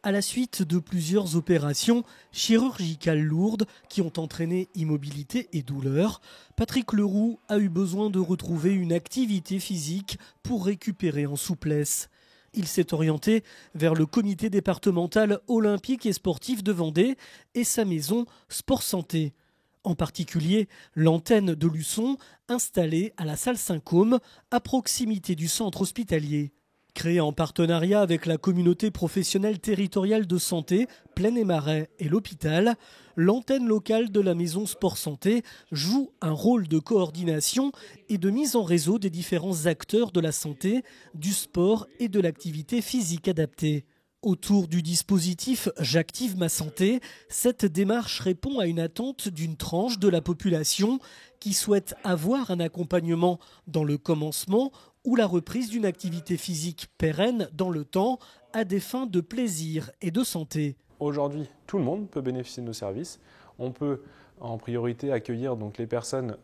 À la suite de plusieurs opérations chirurgicales lourdes qui ont entraîné immobilité et douleur, Patrick Leroux a eu besoin de retrouver une activité physique pour récupérer en souplesse. Il s'est orienté vers le comité départemental olympique et sportif de Vendée et sa maison Sport Santé. En particulier l'antenne de Luçon installée à la salle Saint-Côme à proximité du centre hospitalier. Créée en partenariat avec la communauté professionnelle territoriale de santé, Plaine-et-Marais et l'hôpital, l'antenne locale de la maison Sport Santé joue un rôle de coordination et de mise en réseau des différents acteurs de la santé, du sport et de l'activité physique adaptée. Autour du dispositif J'active ma santé, cette démarche répond à une attente d'une tranche de la population qui souhaite avoir un accompagnement dans le commencement ou la reprise d'une activité physique pérenne dans le temps à des fins de plaisir et de santé. Aujourd'hui, tout le monde peut bénéficier de nos services. On peut en priorité accueillir donc les personnes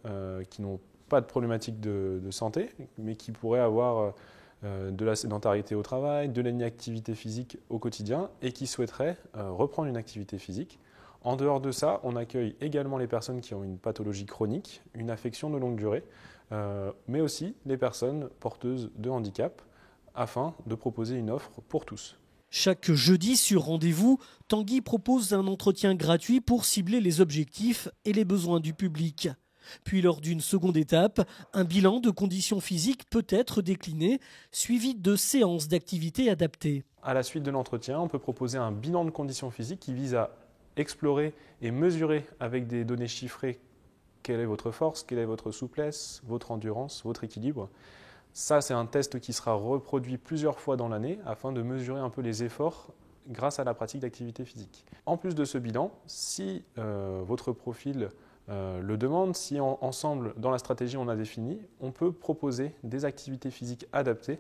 qui n'ont pas de problématique de santé, mais qui pourraient avoir de la sédentarité au travail, de l'inactivité physique au quotidien et qui souhaiteraient reprendre une activité physique. En dehors de ça, on accueille également les personnes qui ont une pathologie chronique, une affection de longue durée, mais aussi les personnes porteuses de handicap, afin de proposer une offre pour tous. Chaque jeudi sur rendez-vous, Tanguy propose un entretien gratuit pour cibler les objectifs et les besoins du public. Puis lors d'une seconde étape, un bilan de conditions physiques peut être décliné, suivi de séances d'activité adaptées. À la suite de l'entretien, on peut proposer un bilan de conditions physiques qui vise à explorer et mesurer avec des données chiffrées quelle est votre force, quelle est votre souplesse, votre endurance, votre équilibre. Ça, c'est un test qui sera reproduit plusieurs fois dans l'année afin de mesurer un peu les efforts grâce à la pratique d'activité physique. En plus de ce bilan, si votre profil le demande, si ensemble, dans la stratégie on a défini, on peut proposer des activités physiques adaptées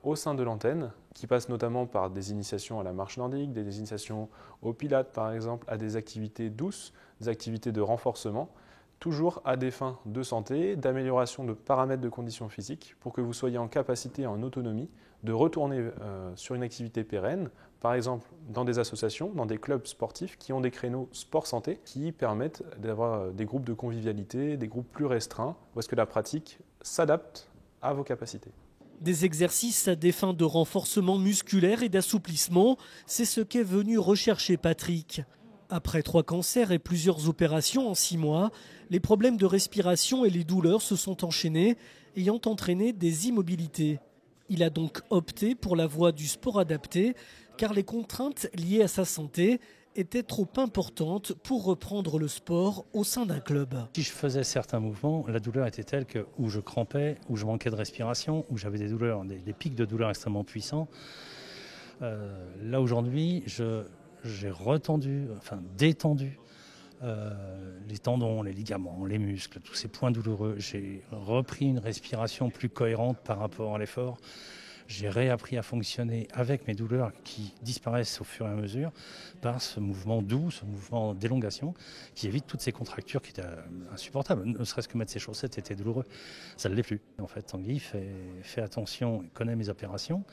au sein de l'antenne, qui passent notamment par des initiations à la marche nordique, des initiations au pilates par exemple, à des activités douces, des activités de renforcement, toujours à des fins de santé, d'amélioration de paramètres de conditions physiques, pour que vous soyez en capacité, en autonomie, de retourner sur une activité pérenne, par exemple dans des associations, dans des clubs sportifs qui ont des créneaux sport-santé qui permettent d'avoir des groupes de convivialité, des groupes plus restreints, où est-ce que la pratique s'adapte à vos capacités. Des exercices à des fins de renforcement musculaire et d'assouplissement, c'est ce qu'est venu rechercher Patrick. Après 3 cancers et plusieurs opérations en 6 mois, les problèmes de respiration et les douleurs se sont enchaînés, ayant entraîné des immobilités. Il a donc opté pour la voie du sport adapté, car les contraintes liées à sa santé étaient trop importantes pour reprendre le sport au sein d'un club. Si je faisais certains mouvements, la douleur était telle que où je crampais, où je manquais de respiration, où j'avais des douleurs, des pics de douleur extrêmement puissants. Là aujourd'hui, j'ai détendu les tendons, les ligaments, les muscles, tous ces points douloureux. J'ai repris une respiration plus cohérente par rapport à l'effort. J'ai réappris à fonctionner avec mes douleurs qui disparaissent au fur et à mesure par ce mouvement doux, ce mouvement d'élongation qui évite toutes ces contractures qui étaient insupportables. Ne serait-ce que mettre ses chaussettes était douloureux. Ça ne l'est plus. En fait, Tanguy fait attention, connaît mes opérations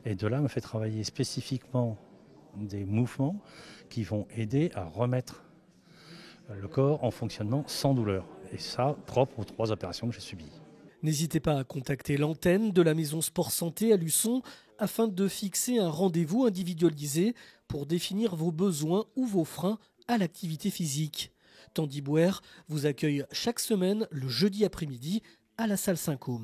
et de là me fait travailler spécifiquement des mouvements qui vont aider à remettre le corps en fonctionnement sans douleur. Et ça, propre aux 3 opérations que j'ai subies. N'hésitez pas à contacter l'antenne de la maison Sport Santé à Luçon afin de fixer un rendez-vous individualisé pour définir vos besoins ou vos freins à l'activité physique. Tanguy Bouher vous accueille chaque semaine le jeudi après-midi à la salle Saint-Côme.